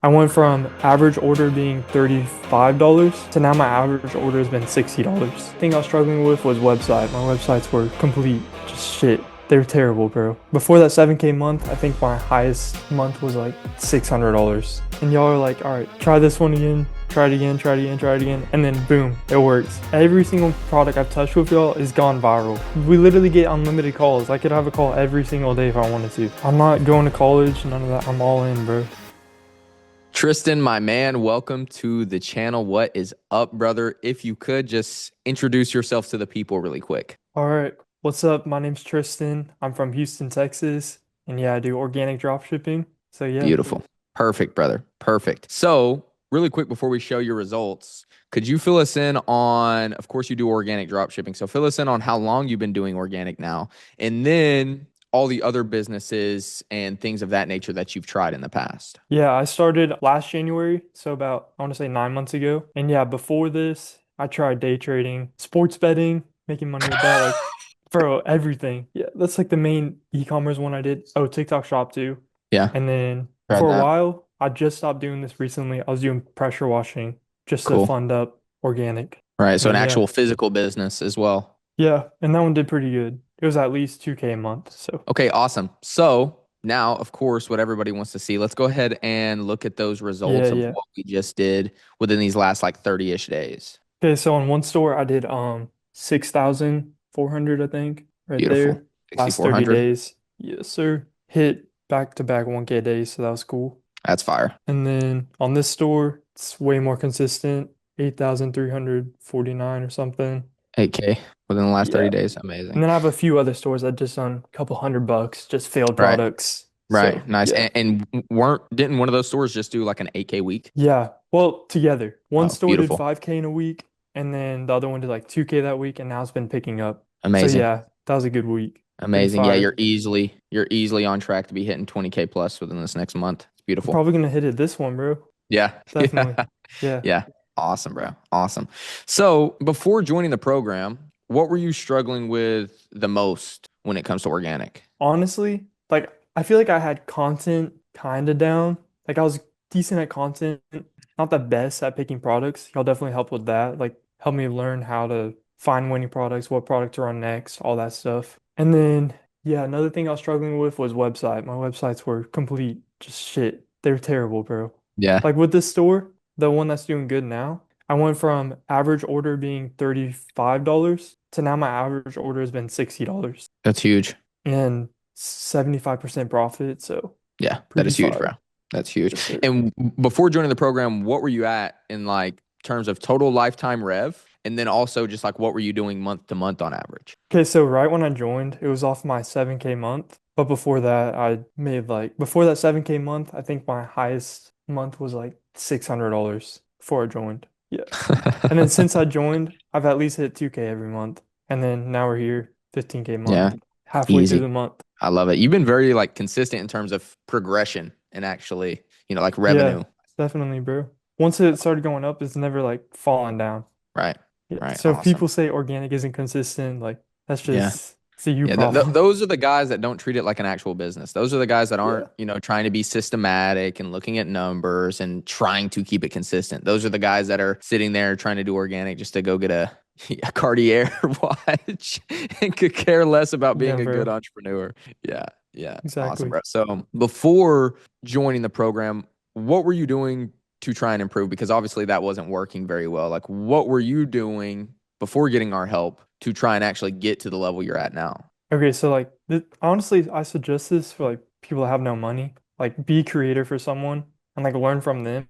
I went from average order being $35 to now my average order has been $60. The thing I was struggling with was website. My websites were complete just shit. They were terrible, bro. Before that 7K month, I think my highest month was like $600. And y'all are like, all right, try this one again, try it again, try it again, try it again. And then boom, it works. Every single product I've touched with y'all is gone viral. We literally get unlimited calls. I could have a call every single day if I wanted to. I'm not going to college, none of that. I'm all in, bro. Tristan, my man, welcome to the channel. What is up, brother? If you could just introduce yourself to the people really quick. All right. What's up? My name's Tristan. I'm from Houston, Texas. And yeah, I do organic dropshipping. So yeah. Beautiful. Perfect, brother. Perfect. So, really quick before we show your results, could you fill us in on, of course, you do organic dropshipping. So, fill us in on how long you've been doing organic now, and then all the other businesses and things of that nature that you've tried in the past. Yeah, I started last January, so about I want to say 9 months ago. And yeah, before this, I tried day trading, sports betting, making money with that, like bro, everything. Yeah, that's like the main e-commerce one I did. Oh, TikTok shop too. Yeah, And then tried for a that. while, I just stopped doing this recently. I was doing pressure washing just to Cool. fund up organic. Right. So, And an then yeah. actual physical business as well. Yeah, and that one did pretty good. It was at least 2K a month. So Okay, awesome. So now, of course, what everybody wants to see, let's go ahead and look at those yeah, results of yeah. what we just did within these last like 30-ish days. Okay, so on one store I did 6,400, I think, right Beautiful. there. Last 30 6,400. days. Yes, sir. Hit back to back 1K days, so that was cool. That's fire. And then on this store, it's way more consistent, 8,349 or something. 8K within the last 30 Yeah. days. And Amazing. then I have a few other stores that just done a couple $100, just failed Right. products. So Right. Nice. yeah. And didn't one of those stores just do like an 8K week? Yeah. Well, together. One Oh, store did beautiful. 5K in a week, and then the other one did like 2K that week, and now it's been picking up. So Amazing. yeah, that was a good week. Pretty Amazing. Yeah, fire. you're easily on track to be hitting 20K plus within this next month. It's I'm beautiful. probably gonna hit it this one, bro. Yeah. Definitely. Yeah. Yeah. Yeah. Awesome, bro. Awesome. So before joining the program, what were you struggling with the most when it comes to organic? Honestly, like I feel like I had content kind of down. Like I was decent at content, not the best at picking products. Y'all definitely help with that. Like help me learn how to find winning products, what product to run next, all that stuff. And then yeah, another thing I was struggling with was website. My websites were complete just shit. They were terrible, bro. Yeah, Like with this store, the one that's doing good now, I went from average order being $35 to now my average order has been $60 that's huge. and 75% profit. So Yeah, that pretty is huge, bro. fire. That's huge. Yes, sir. And before joining the program, what were you at in like terms of total lifetime rev? And then also just like what were you doing month to month on average? Okay, so right when I joined, it was off my 7K month. But before that, I made like, before that 7K month, I think my highest month was like $600 before I joined. Yeah. And then since I joined, I've at least hit 2K every month. And then now we're here, 15K Yeah, month, halfway through easy. the month. I love it. You've been very like consistent in terms of progression and actually, like Yeah, revenue. definitely, bro. Once it started going up, it's never like falling down. Right. Yeah. Right. So if Awesome. people say organic isn't consistent, like that's Yeah. just it's a you Yeah, problem. those are the guys that don't treat it like an actual business. Those are the guys that aren't, Yeah. trying to be systematic and looking at numbers and trying to keep it consistent. Those are the guys that are sitting there trying to do organic just to go get a Cartier watch and could care less about Yeah, being a good bro. entrepreneur. Yeah, yeah, awesome, Exactly. bro. So before joining the program, what were you doing to try and improve? Because obviously that wasn't working very well. Like, what were you doing before getting our help to try and actually get to the level you're at now? Okay, so like th honestly, I suggest this for like people that have no money. Like be creator for someone and like learn from them.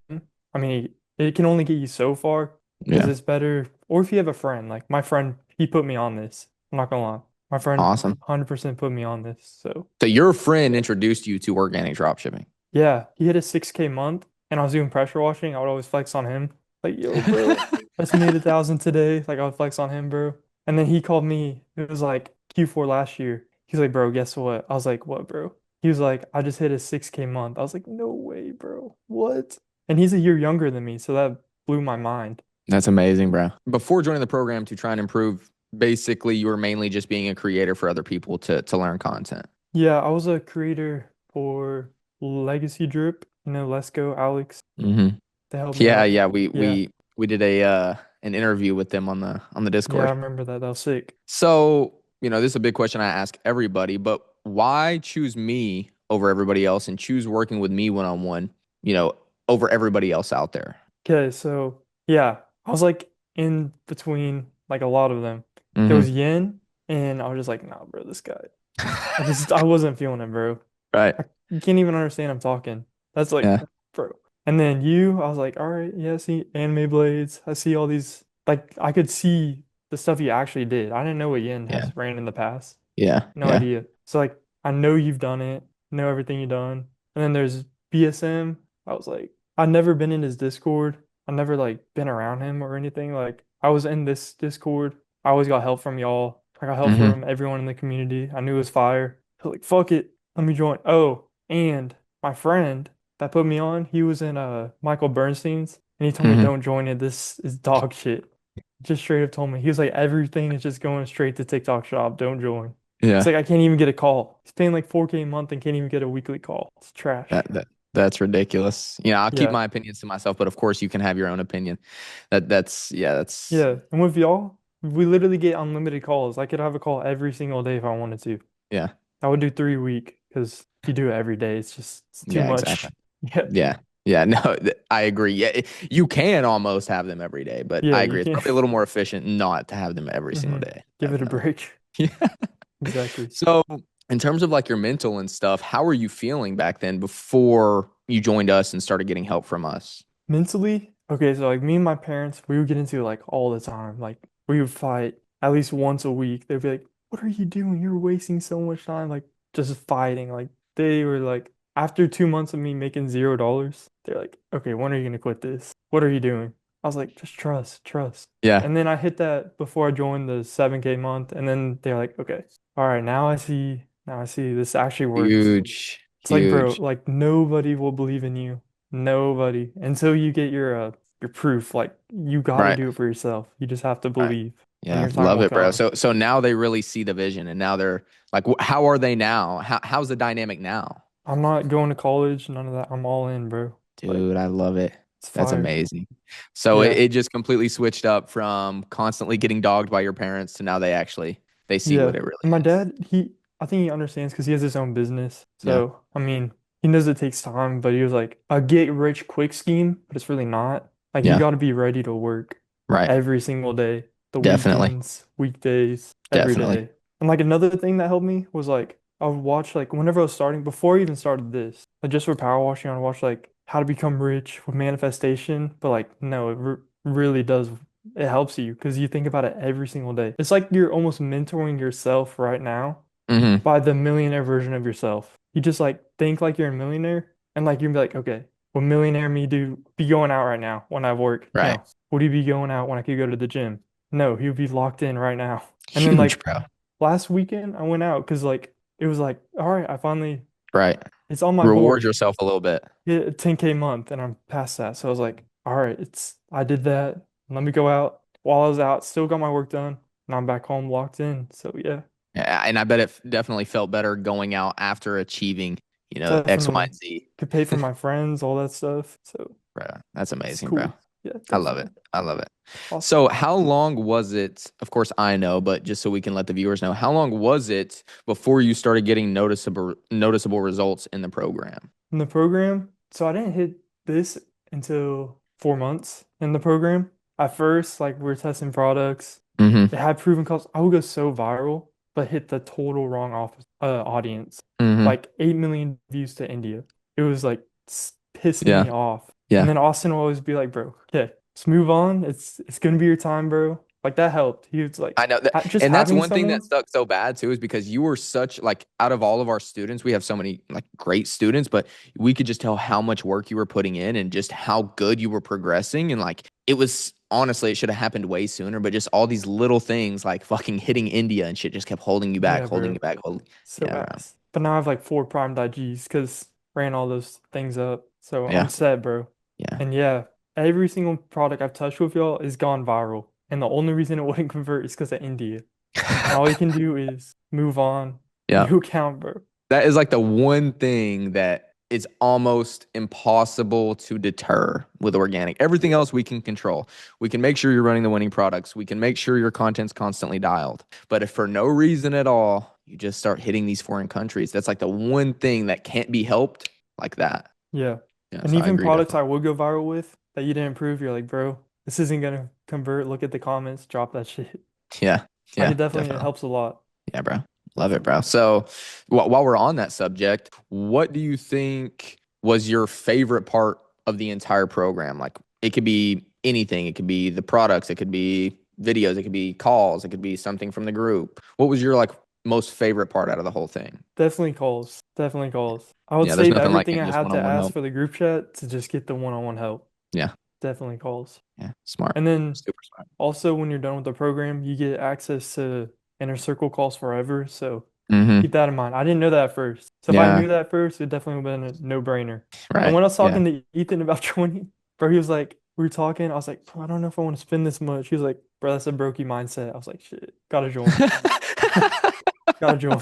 I mean, it can only get you so far because Yeah. it's better. Or if you have a friend, like my friend, he put me on this. I'm not gonna lie. My friend Awesome. 100% put me on this. So So your friend yeah. introduced you to organic dropshipping. Yeah, he hit a 6K month and I was doing pressure washing. I would always flex on him. Like, yo, bro, I just made 1,000 today. Like I would flex on him, bro. And then he called me. It was like Q4 last year. He's like, bro, guess what? I was like, what, bro? He was like, I just hit a 6K month. I was like, no way, bro. What? And he's a year younger than me, so that blew my mind. That's amazing, bro. Before joining the program to try and improve, basically you were mainly just being a creator for other people to learn content. Yeah, I was a creator for Legacy Drip, Let's Go, Alex. Hmm. They helped me Yeah, out. yeah. We Yeah. we we did a an interview with them on the Yeah, I Discord. remember that. That was sick. So, this is a big question I ask everybody, but why choose me over everybody else and choose working with me one on one, you know, over everybody else out there? Okay, so yeah, I was like in between like a lot of them. There was Hmm. Yin, and I was just like, nah, bro, this guy. I wasn't feeling it, bro. Right. You can't even understand I'm talking. That's like, Yeah. bro. And then you, I was like, all right, yeah, I see anime blades. I see all these, like, I could see the stuff you actually did. I didn't know what Yin Yeah. has ran in the past. Yeah. No Yeah. idea. So, like, I know you've done it, know everything you've done. And then there's BSM. I was like, I've never been in his Discord. I never, like, been around him or anything. Like, I was in this Discord. I always got help from y'all. I got help Hmm. from everyone in the community. I knew it was fire. So, like, fuck it. Let me join. Oh, and my friend that put me on, he was in Michael Bernstein's, and he told me Hmm. don't join it. This is dog shit. Just straight up told me. He was like, everything is just going straight to TikTok shop. Don't join. It's Yeah. like I can't even get a call. He's paying like 4K a month and can't even get a weekly call. It's trash. That's ridiculous. I'll keep Yeah. my opinions to myself, but of course you can have your own opinion. That's Yeah. And with y'all, we literally get unlimited calls. I could have a call every single day if I wanted to. yeah. I would do 3 a week because if you do it every day, it's too Yeah, exactly. much. Yeah. Yeah. Yeah, no, I agree. Yeah, you can almost have them every day, but Yeah, I you agree. It's can. probably a little more efficient not to have them every single hmm day. Give it a Definitely. break. Yeah. Exactly. So, in terms of like your mental and stuff, how were you feeling back then before you joined us and started getting help from us? Mentally, okay, so like me and my parents, we would get into it like all the time. Like we would fight at least once a week. They'd be like, "What are you doing? You're wasting so much time." Like just fighting. Like they were like, after 2 months of me making $0, they're like, "Okay, when are you gonna quit this? What are you doing?" I was like, "Just trust, trust." Yeah. And then I hit that before I joined the 7K month, and then they're like, "Okay, all right, now I see this actually works." Huge, It's like, bro, huge. like nobody will believe in you. Nobody. Until you get your proof. Like you got to Right. do it for yourself. You just have to Right. believe and Yeah, your time love will it, bro. come. So now they really see the vision, and now they're like, how are they now? How's the dynamic now? I'm not going to college, none of that. I'm all in, bro. Like Dude, I love it. it's That's fire. amazing. So it, Yeah. it just completely switched up from constantly getting dogged by your parents to now they see Yeah. what it really And my is. dad, I think he understands because he has his own business. Yeah. So, I mean, he knows it takes time, but he was like a get rich quick scheme, but it's really not. Like you Yeah. got to be ready to work Right. every single day, the Definitely. weekends, weekdays, every Definitely. day. And like another thing that helped me was like I would watch like whenever I was starting, before I even started this, like just for power washing, I would watch like how to become rich with manifestation. But like no, it really does. It helps you because you think about it every single day. It's like you're almost mentoring yourself right now Hmm. by the millionaire version of yourself. You just like think like you're a millionaire and like you'd be like, okay, what millionaire me do be going out right now when I work? Right. No. Would he be going out when I could go to the gym? No, he would be locked in right now. And then Huge, like bro. last weekend I went out because like it was like, all right, I finally Right. it's on my Reward board. yourself a little bit. Yeah, 10K month and I'm past that. So I was like, all right, I did that. Let me go out. While I was out, still got my work done. And I'm back home locked in. So yeah, Yeah, and I bet it definitely felt better going out after achieving, X, Y, definitely and Z. could pay for my friends, all that stuff. So Bro, that's it's amazing, bro. cool. Yeah, I love it. definitely. I love it. Awesome. So, how long was it? Of course, I know, but just so we can let the viewers know, how long was it before you started getting noticeable results in the program? In the program, so I didn't hit this until 4 months in the program. At first, like we are testing products. Mm-hmm. It had proven costs. I would go so viral, but hit the total wrong audience. Mm-hmm. Like 8 million views to India. It was like pissing Yeah. me off. And Yeah. then Austin will always be like, bro, okay, let's move on. It's gonna be your time, bro. Like that helped. He was like, I know that, just and that's having one thing that someone. stuck so bad too, is because you were such like out of all of our students, we have so many like great students, but we could just tell how much work you were putting in and just how good you were progressing. And like it was honestly, it should have happened way sooner, but just all these little things like fucking hitting India and shit just kept holding you back, Yeah, holding bro. you back, holding. So Yeah, bro. ass. But now I have like 4 primed IGs because ran all those things up. So I'm Yeah, set, bro. yeah, And yeah, every single product I've touched with y'all is gone viral. And the only reason it wouldn't convert is because of India. And all you can do is move on, yeah. new account, bro. That is like the one thing that is almost impossible to deter with organic. Everything else we can control. We can make sure you're running the winning products. We can make sure your content's constantly dialed. But if for no reason at all, you just start hitting these foreign countries, that's like the one thing that can't be helped like that. Yeah. Yeah, And so I even agree products definitely. I would go viral with that you didn't improve, you're like, bro, this isn't gonna convert. Look at the comments, drop that shit. Yeah, I yeah, could definitely, it definitely. helps a lot. Yeah, bro. Love it, Definitely. bro. So, while we're on that subject, what do you think was your favorite part of the entire program? Like, it could be anything. It could be the products. It could be videos. It could be calls. It could be something from the group. What was your like most favorite part out of the whole thing? Definitely calls. Definitely calls. I would Yeah, there's save nothing like everything getting I just had to one-on-one ask help. for the group chat to just get the one-on-one help. Yeah, Definitely calls. yeah, smart, And then super smart. also when you're done with the program, you get access to inner circle calls forever. So keep Mm-hmm. that in mind. I didn't know that at first. So if I Yeah, knew that first, it definitely would have been a no-brainer. And right. when I was Yeah. talking to Ethan about joining, bro, he was like, we were talking. I was like, bro, I don't know if I want to spend this much. He was like, bro, that's a brokey mindset. I was like, shit, gotta join. Gotta join.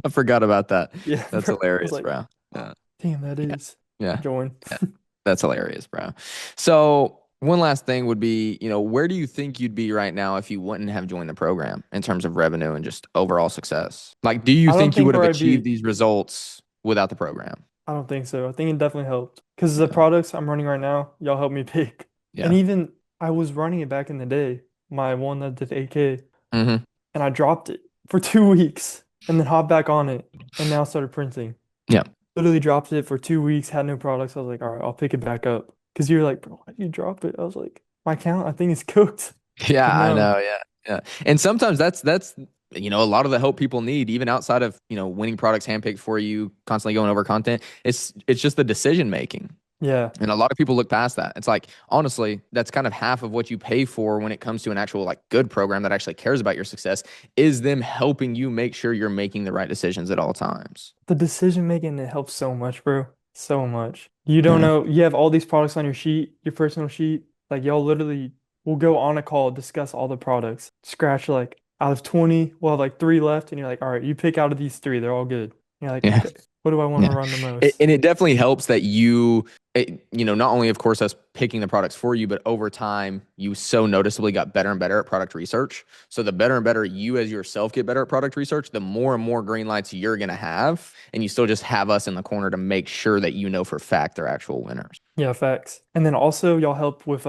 I forgot about that. Yeah, That's bro. I was hilarious, like, bro. oh, Yeah, damn, that yeah, is. yeah. Join. Yeah. That's hilarious, bro. So, one last thing would be, where do you think you'd be right now if you wouldn't have joined the program in terms of revenue and just overall success? Like, do you I don't think you think would have where I'd achieved be. these results without the program? I don't think so. I think it definitely helped because the Yeah. products I'm running right now, y'all helped me pick. And Yeah. even I was running it back in the day, my one that did 8K, Hmm. and I dropped it for 2 weeks and then hopped back on it and now started printing. Yeah. Literally dropped it for 2 weeks, had no products. I was like, all right, I'll pick it back up. Because you're like, bro, why did you drop it? I was like, my account, I think it's cooked. Yeah, But I no, know. Yeah. Yeah. And sometimes that's a lot of the help people need, even outside of, winning products handpicked for you, constantly going over content. It's just the decision making. yeah, And a lot of people look past that. It's like, honestly, that's kind of half of what you pay for when it comes to an actual like good program that actually cares about your success is them helping you make sure you're making the right decisions at all times. the decision making, it helps so much, bro. So much. You don't Yeah. know, you have all these products on your sheet, your personal sheet. Like y'all literally will go on a call, discuss all the products, scratch like out of 20, we'll have like three left, and you're like, all right, you pick out of these three, they're all good. And you're like, Yeah. okay, what do I want to Yeah. run the most? And it definitely helps that not only, of course, us picking the products for you, but over time, you so noticeably got better and better at product research. So the better and better you as yourself get better at product research, the more and more green lights you're going to have. And you still just have us in the corner to make sure that you know for a fact they're actual winners. Yeah, facts. And then also y'all help with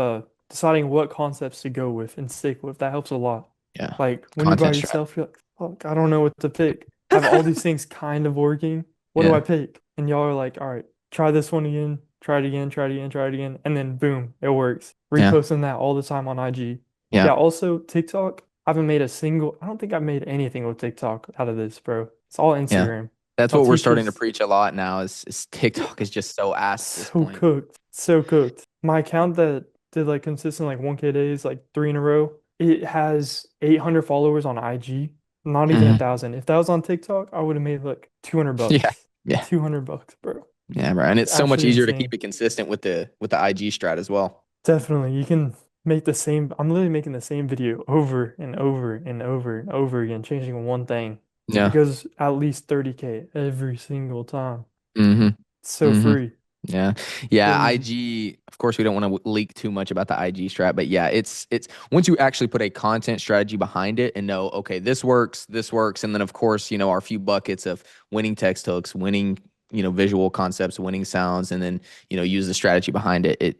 deciding what concepts to go with and stick with. That helps a lot. Yeah. Like when you're by Content strategy. yourself, you're like, fuck, I don't know what to pick. I have all these things kind of working. What do I Yeah. pick? And y'all are like, all right, try this one again, try it again, try it again, try it again. And then boom, it works. Yeah. Reposting that all the time on IG. Yeah. Yeah, also TikTok. I haven't made a single, I don't think I've made anything with TikTok out of this, bro. It's all Yeah. Instagram. That's Y'all what we're teach starting to us. preach a lot now is TikTok is just so ass at this So point. cooked. So cooked. My account that did like consistent like 1K days, like three in a row, it has 800 followers on IG. Not even a Hmm. thousand. If that was on TikTok, I would have made like 200 Yeah. bucks. Yeah. 200 bucks, bro. Yeah, bro. And It's it's so much actually easier to keep insane. it consistent with the IG strat as well. Definitely. You can make the same. I'm literally making the same video over and over and over and over again, changing one thing. It Yeah. goes at least 30K every single time. Hmm. It's so Hmm. free. Yeah. So Yeah. easy. IG, of course, we don't want to leak too much about the IG strat, but yeah, it's once you actually put a content strategy behind it and know, okay, this works. And then of course, our few buckets of winning text hooks, winning, visual concepts, winning sounds, and then, use the strategy behind it. It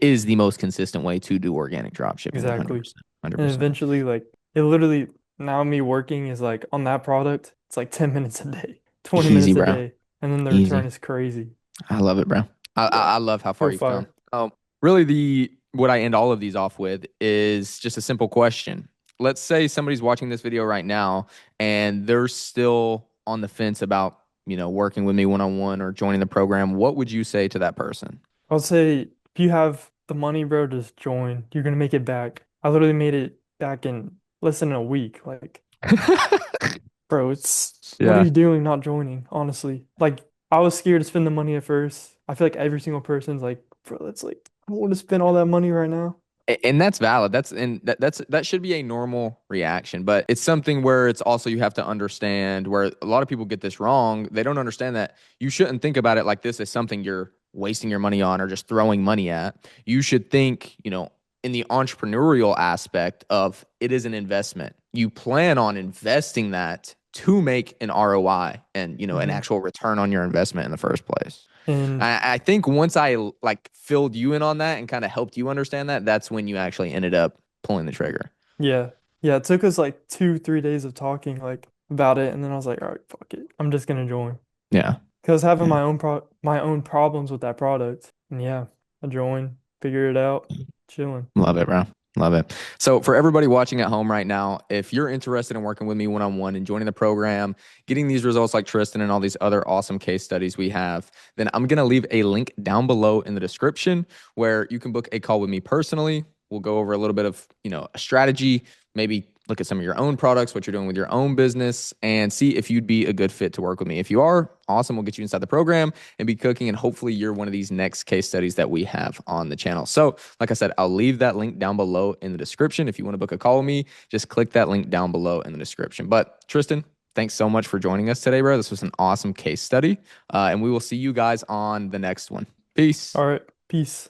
is the most consistent way to do organic drop shipping, Exactly. 100%. 100%. And eventually, like, it literally, now me working is like on that product, it's like 10 minutes a day, 20 Easy, minutes a bro. day. And then the return Easy. is crazy. I love it, bro. Yeah. I love how far So you've come. fire. Really, the what I end all of these off with is just a simple question. Let's say somebody's watching this video right now and they're still on the fence about, working with me one on one or joining the program. What would you say to that person? I'll say if you have the money, bro, just join. You're gonna make it back. I literally made it back in less than a week. Like, bro, it's what are Yeah. you doing not joining, honestly? Like, I was scared to spend the money at first. I feel like every single person's like, bro, that's like, I don't want to spend all that money right now. And that's valid. That should be a normal reaction, but it's something where it's also you have to understand where a lot of people get this wrong. They don't understand that you shouldn't think about it like this as something you're wasting your money on or just throwing money at. You should think, in the entrepreneurial aspect of it is an investment. You plan on investing that to make an ROI and, an Hmm. actual return on your investment in the first place. And I think once I like filled you in on that and kind of helped you understand that, that's when you actually ended up pulling the trigger. yeah, yeah, it took us like 2, 3 days of talking like about it, and then I was like, all right, fuck it, I'm just gonna join. Yeah. Cause having Yeah. my own problems with that product, and yeah, I joined, figured it out, chilling. Love it, bro. Love it. So, for everybody watching at home right now, if you're interested in working with me one on one and joining the program, getting these results like Tristan and all these other awesome case studies we have, then I'm going to leave a link down below in the description where you can book a call with me personally. We'll go over a little bit of, a strategy, maybe look at some of your own products, what you're doing with your own business, and see if you'd be a good fit to work with me. If you are, awesome. We'll get you inside the program and be cooking. And hopefully you're one of these next case studies that we have on the channel. So, like I said, I'll leave that link down below in the description. If you want to book a call with me, just click that link down below in the description. But Tristan, thanks so much for joining us today, bro. This was an awesome case study. And we will see you guys on the next one. Peace. All right, peace.